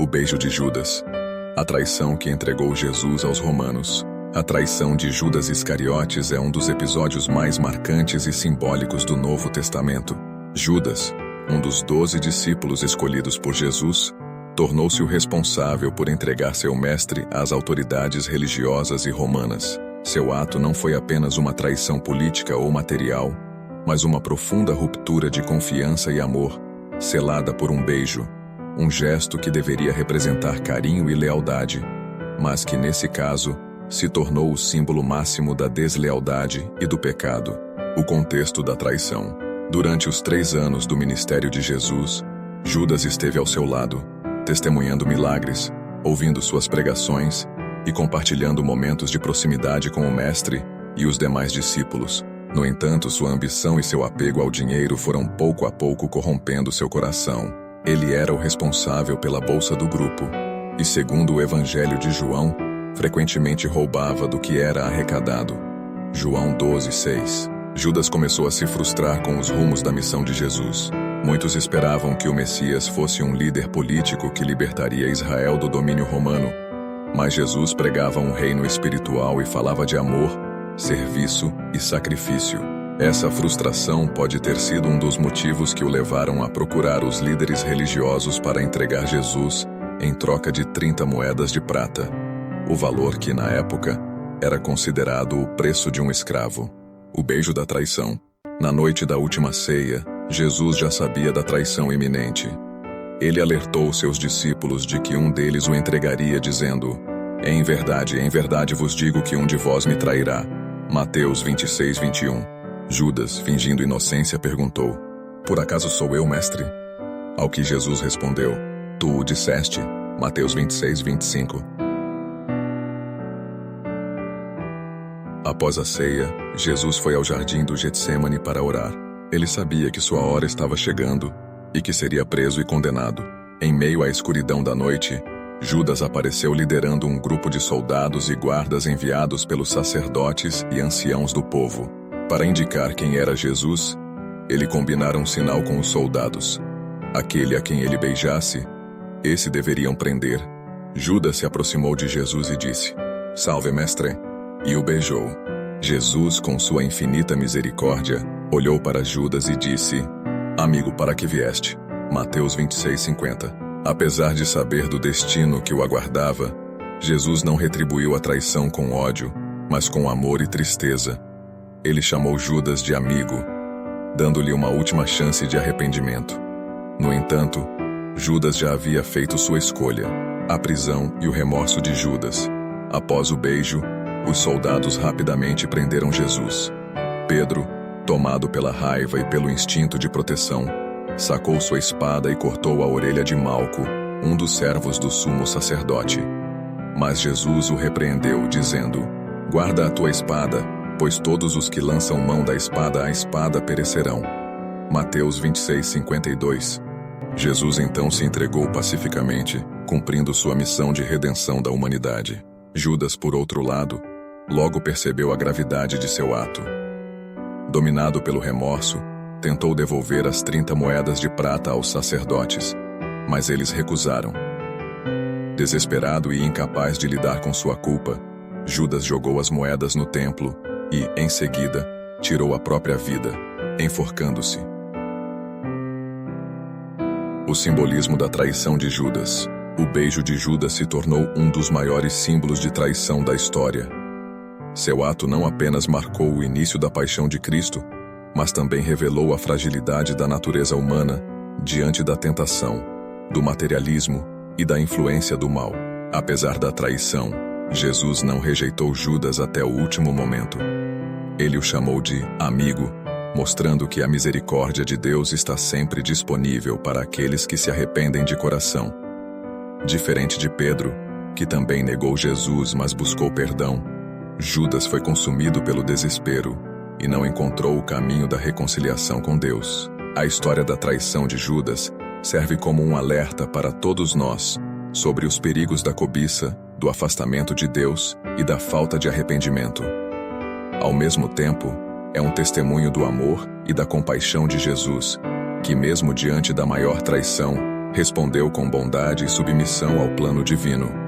O beijo de Judas. A traição que entregou Jesus aos romanos. A traição de Judas Iscariotes é um dos episódios mais marcantes e simbólicos do Novo Testamento. Judas, um dos 12 discípulos escolhidos por Jesus, tornou-se o responsável por entregar seu mestre às autoridades religiosas e romanas. Seu ato não foi apenas uma traição política ou material, mas uma profunda ruptura de confiança e amor, selada por um beijo, um gesto que deveria representar carinho e lealdade, mas que nesse caso se tornou o símbolo máximo da deslealdade e do pecado. O contexto da traição. Durante os 3 anos do ministério de Jesus, Judas esteve ao seu lado, testemunhando milagres, ouvindo suas pregações e compartilhando momentos de proximidade com o Mestre e os demais discípulos. No entanto, sua ambição e seu apego ao dinheiro foram pouco a pouco corrompendo seu coração. Ele era o responsável pela bolsa do grupo, e segundo o Evangelho de João, frequentemente roubava do que era arrecadado. João 12:6. Judas começou a se frustrar com os rumos da missão de Jesus. Muitos esperavam que o Messias fosse um líder político que libertaria Israel do domínio romano, mas Jesus pregava um reino espiritual e falava de amor, serviço e sacrifício. Essa frustração pode ter sido um dos motivos que o levaram a procurar os líderes religiosos para entregar Jesus em troca de 30 moedas de prata, o valor que, na época, era considerado o preço de um escravo. O beijo da traição. Na noite da última ceia, Jesus já sabia da traição iminente. Ele alertou seus discípulos de que um deles o entregaria, dizendo: em verdade vos digo que um de vós me trairá. Mateus 26:21. Judas, fingindo inocência, perguntou: por acaso sou eu, mestre? Ao que Jesus respondeu: tu o disseste. Mateus 26:25. Após a ceia, Jesus foi ao jardim do Getsêmani para orar. Ele sabia que sua hora estava chegando e que seria preso e condenado. Em meio à escuridão da noite, Judas apareceu liderando um grupo de soldados e guardas enviados pelos sacerdotes e anciãos do povo. Para indicar quem era Jesus, ele combinara um sinal com os soldados. Aquele a quem ele beijasse, esse deveriam prender. Judas se aproximou de Jesus e disse: salve, mestre! E o beijou. Jesus, com sua infinita misericórdia, olhou para Judas e disse: amigo, para que vieste? Mateus 26:50. Apesar de saber do destino que o aguardava, Jesus não retribuiu a traição com ódio, mas com amor e tristeza. Ele chamou Judas de amigo, dando-lhe uma última chance de arrependimento. No entanto, Judas já havia feito sua escolha: a prisão e o remorso de Judas. Após o beijo, os soldados rapidamente prenderam Jesus. Pedro, tomado pela raiva e pelo instinto de proteção, sacou sua espada e cortou a orelha de Malco, um dos servos do sumo sacerdote. Mas Jesus o repreendeu, dizendo: guarda a tua espada, pois todos os que lançam mão da espada à espada perecerão. Mateus 26:52. Jesus então se entregou pacificamente, cumprindo sua missão de redenção da humanidade. Judas, por outro lado, logo percebeu a gravidade de seu ato. Dominado pelo remorso, tentou devolver as 30 moedas de prata aos sacerdotes, mas eles recusaram. Desesperado e incapaz de lidar com sua culpa, Judas jogou as moedas no templo e, em seguida, tirou a própria vida, enforcando-se. O simbolismo da traição de Judas. O beijo de Judas se tornou um dos maiores símbolos de traição da história. Seu ato não apenas marcou o início da paixão de Cristo, mas também revelou a fragilidade da natureza humana diante da tentação, do materialismo e da influência do mal. Apesar da traição, Jesus não rejeitou Judas até o último momento. Ele o chamou de amigo, mostrando que a misericórdia de Deus está sempre disponível para aqueles que se arrependem de coração. Diferente de Pedro, que também negou Jesus, mas buscou perdão, Judas foi consumido pelo desespero e não encontrou o caminho da reconciliação com Deus. A história da traição de Judas serve como um alerta para todos nós sobre os perigos da cobiça, do afastamento de Deus e da falta de arrependimento. Ao mesmo tempo, é um testemunho do amor e da compaixão de Jesus, que mesmo diante da maior traição, respondeu com bondade e submissão ao plano divino.